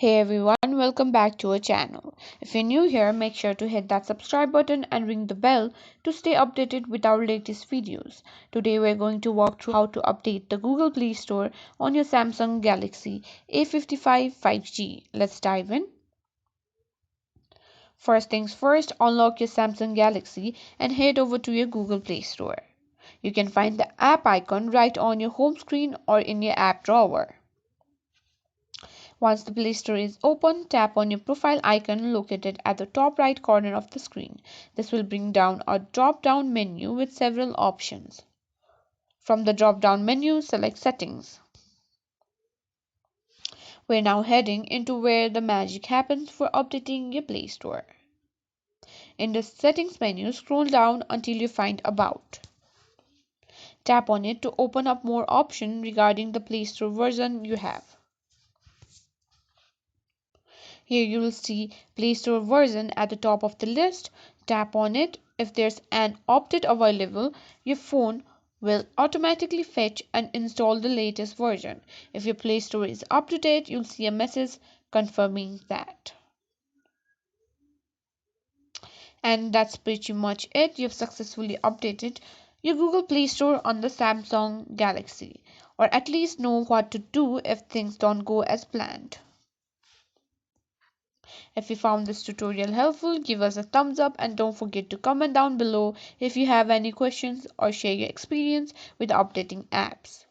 Hey everyone, welcome back to our channel. If you're new here, make sure to hit that subscribe button and ring the bell to stay updated with our latest videos. Today we're going to walk through how to update the Google Play Store on your Samsung Galaxy A55 5G. Let's dive in. First things first, unlock your Samsung Galaxy and head over to your Google Play Store. You can find the app icon right on your home screen or in your app drawer. Once the Play Store is open, tap on your profile icon located at the top right corner of the screen. This will bring down a drop-down menu with several options. From the drop-down menu, select Settings. We're now heading into where the magic happens for updating your Play Store. In the Settings menu, scroll down until you find About. Tap on it to open up more options regarding the Play Store version you have. Here you will see Play Store version at the top of the list. Tap on it. If there's an update available, your phone will automatically fetch and install the latest version. If your Play Store is up to date, you'll see a message confirming that. And that's pretty much it. You've successfully updated your Google Play Store on the Samsung Galaxy, or at least know what to do if things don't go as planned. If you found this tutorial helpful, give us a thumbs up and don't forget to comment down below if you have any questions or share your experience with updating apps.